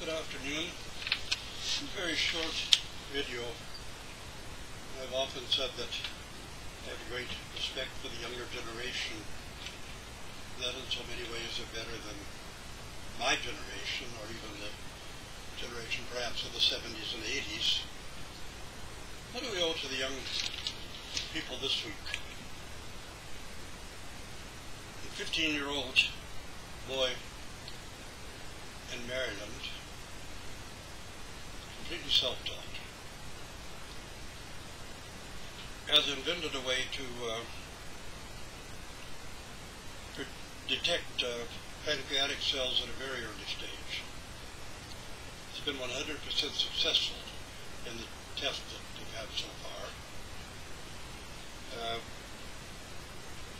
Good afternoon. A very short video. I've often said that I have great respect for the younger generation, that in so many ways are better than my generation, or even the generation perhaps of the 70s and 80s. What do we owe to the young people this week? A 15-year-old boy in Maryland, completely self-taught, has invented a way to detect pancreatic cells at a very early stage. It's been 100% successful in the test that we've had so far.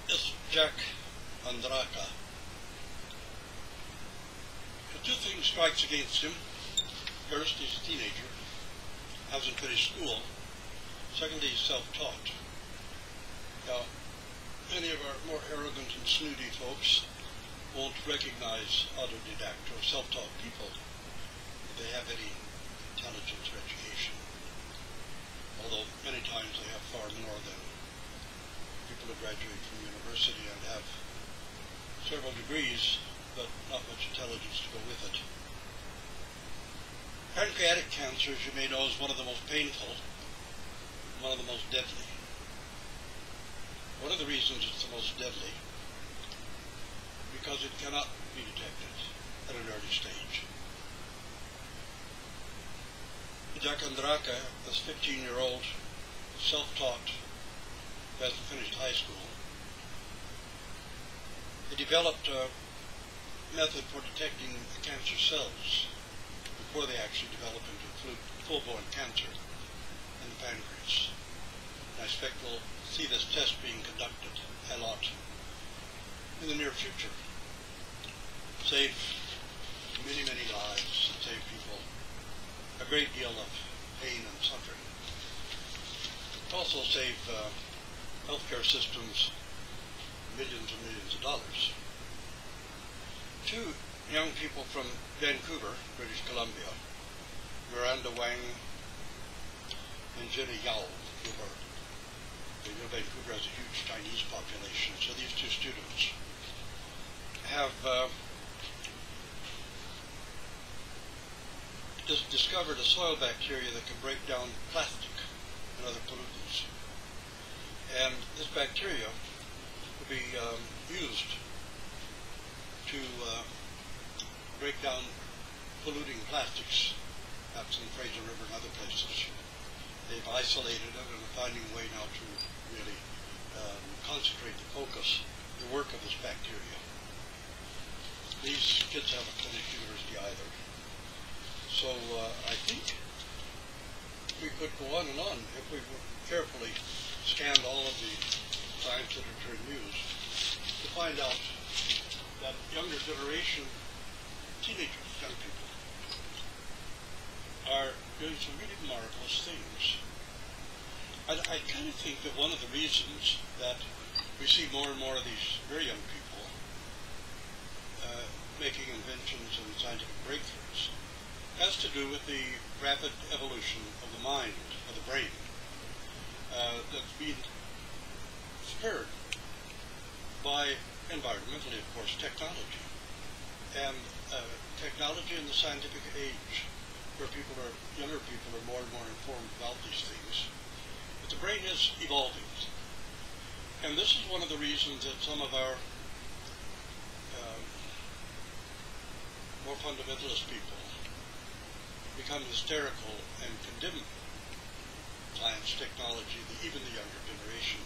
This Jack Andraka, two things strikes against him. First, he's a teenager, hasn't finished school. Secondly, he's self-taught. Now, many of our more arrogant and snooty folks won't recognize autodidact or self-taught people if they have any intelligence or education. Although many times they have far more than people who graduate from university and have several degrees, but not much intelligence to go with it. Pancreatic cancer, as you may know, is one of the most painful, one of the most deadly. One of the reasons it's the most deadly, because it cannot be detected at an early stage. Jack Andraka, this 15-year-old, self-taught, hasn't finished high school, he developed a method for detecting the cancer cells before they actually develop into full-blown cancer in the pancreas. And I expect we'll see this test being conducted a lot in the near future. Save many, many lives, and save people a great deal of pain and suffering. Also save healthcare systems millions and millions of dollars. Two young people from Vancouver, British Columbia, Miranda Wang and Jenny Yao, Vancouver has a huge Chinese population, so these two students have discovered a soil bacteria that can break down plastic and other pollutants. And this bacteria will be used to break down polluting plastics, perhaps in the Fraser River and other places. They've isolated it and are finding a way now to really concentrate the focus, the work of this bacteria. These kids haven't finished university either. So I think we could go on and on if we carefully scanned all of the science literature and news to find out that younger generation, teenagers, young people, are doing some really marvelous things. I kind of think that one of the reasons that we see more and more of these very young people making inventions and scientific breakthroughs has to do with the rapid evolution of the mind, of the brain, that's been spurred by, environmentally of course, technology. And technology in the scientific age, where younger people are more and more informed about these things, but the brain is evolving. And this is one of the reasons that some of our more fundamentalist people become hysterical and condemn science, technology, even the younger generation.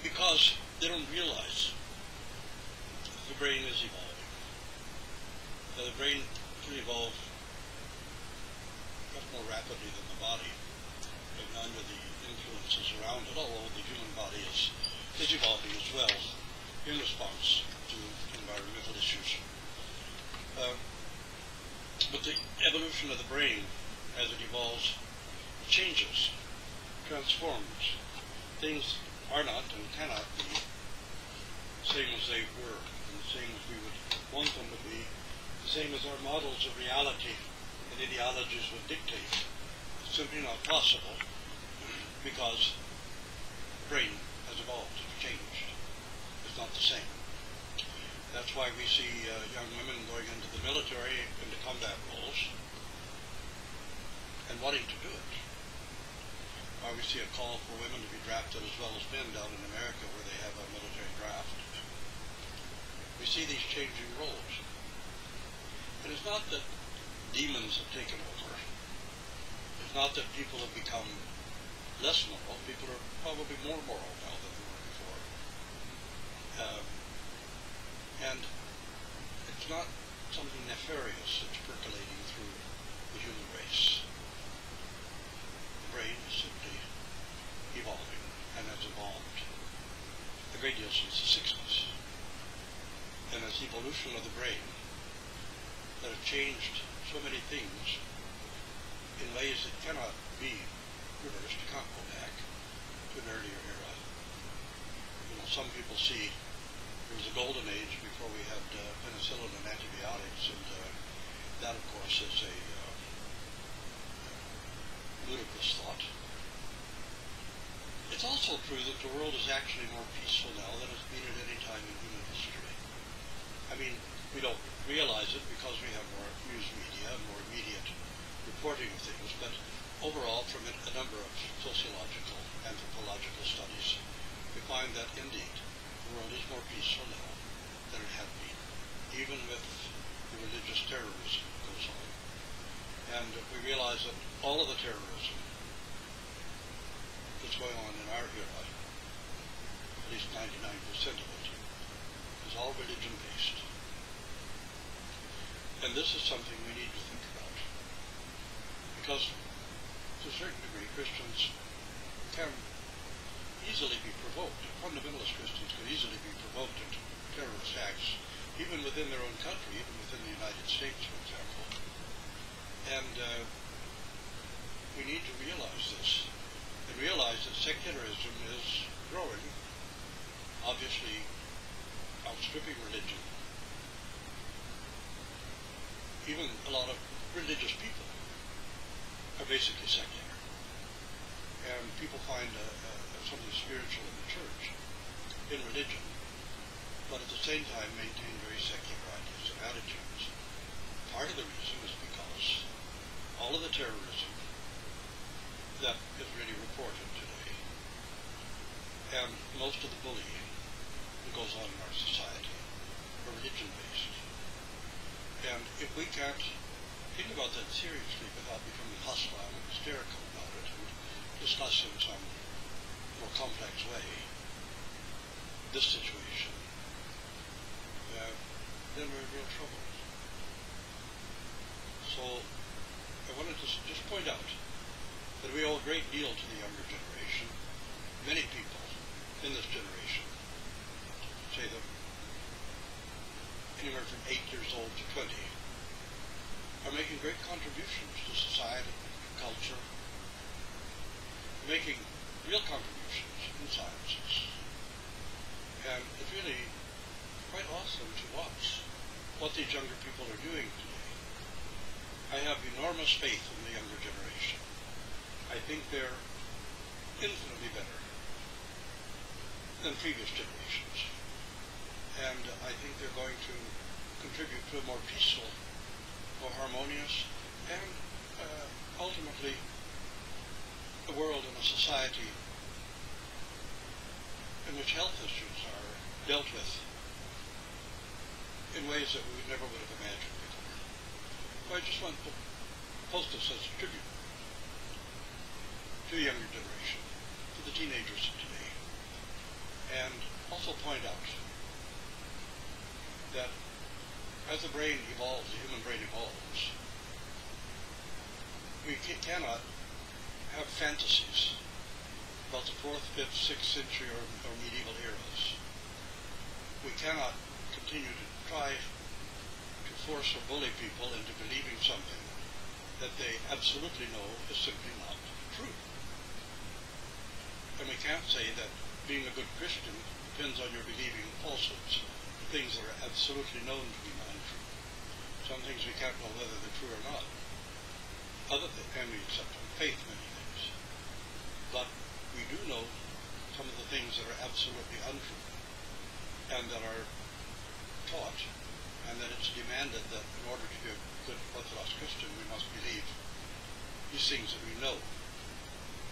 Because they don't realize the brain is evolving. Now, the brain can evolve much more rapidly than the body, and under the influences around it, although the human body is evolving as well in response to environmental issues. But the evolution of the brain, as it evolves, changes, transforms. Things are not and cannot be the same as as they were, and the same as we would want them to be, the same as our models of reality and ideologies would dictate. It's simply not possible because the brain has evolved, it's changed. It's not the same. That's why we see young women going into the military, into combat roles, and wanting to do it. Why we see a call for women to be drafted as well as men down in America where they have a military draft. We see these changing roles. And it's not that demons have taken over. It's not that people have become less moral. People are probably more moral now than they were before. And it's not something nefarious that's percolating through the human race. The brain is simply evolving and has evolved a great deal since the 60s. And it's evolution of the brain that have changed so many things in ways that cannot be reversed. You can't go back to an earlier era. You know, some people see there was a golden age before we had penicillin and antibiotics, and that, of course, is a ludicrous thought. It's also true that the world is actually more peaceful now than it's been at any time in human history. I mean, we don't realize it because we have more news media and more immediate reporting of things, but overall, from a number of sociological, anthropological studies, we find that indeed the world is more peaceful now than it had been, even with the religious terrorism that goes on. And we realize that all of the terrorism that's going on in our era, at least 99% of it, is all religion-based. And this is something we need to think about. Because, to a certain degree, Christians can easily be provoked. Fundamentalist Christians can easily be provoked into terrorist acts, even within their own country, even within the United States, for example. And we need to realize this, and realize that secularism is growing, obviously outstripping religion. Even a lot of religious people are basically secular. And people find something spiritual in the church, in religion, but at the same time maintain very secular ideas and attitudes. Part of the reason is because all of the terrorism that is really reported today, and most of the bullying that goes on in our society, are religion-based. And if we can't think about that seriously without becoming hostile and hysterical about it and discuss in some more complex way this situation, then we're in real trouble. So I wanted to just point out that we owe a great deal to the younger generation. Many people in this generation, say that anywhere from 8 years old to 20, are making great contributions to society, culture, making real contributions in sciences. And it's really quite awesome to watch what these younger people are doing today. I have enormous faith in the younger generation. I think they're infinitely better than previous generations. And I think they're going to contribute to a more peaceful, more harmonious, and ultimately a world and a society in which health issues are dealt with in ways that we never would have imagined before. So I just want to post this as a tribute to the younger generation, to the teenagers of today, and also point out that as the brain evolves, the human brain evolves, we cannot have fantasies about the 4th, 5th, 6th century or medieval eras. We cannot continue to try to force or bully people into believing something that they absolutely know is simply not true. And we can't say that being a good Christian depends on your believing falsehoods. things that are absolutely known to be non-true. Some things we can't know whether they're true or not. And we accept on faith many things. But we do know some of the things that are absolutely untrue and that are taught, and that it's demanded that in order to be a good Orthodox Christian we must believe these things that we know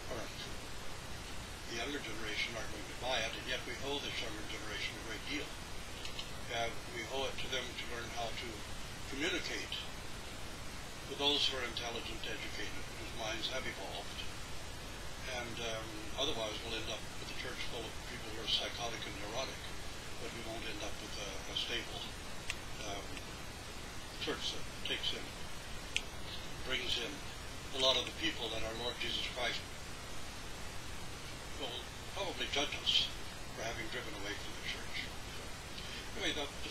are untrue. The younger generation aren't going to buy it, and yet we owe this younger generation a great deal. We owe it to them to learn how to communicate with those who are intelligent, educated, whose minds have evolved, and otherwise we'll end up with a church full of people who are psychotic and neurotic, but we won't end up with a stable church that brings in a lot of the people that our Lord Jesus Christ will probably judge us for having driven away from the church. Anyway, the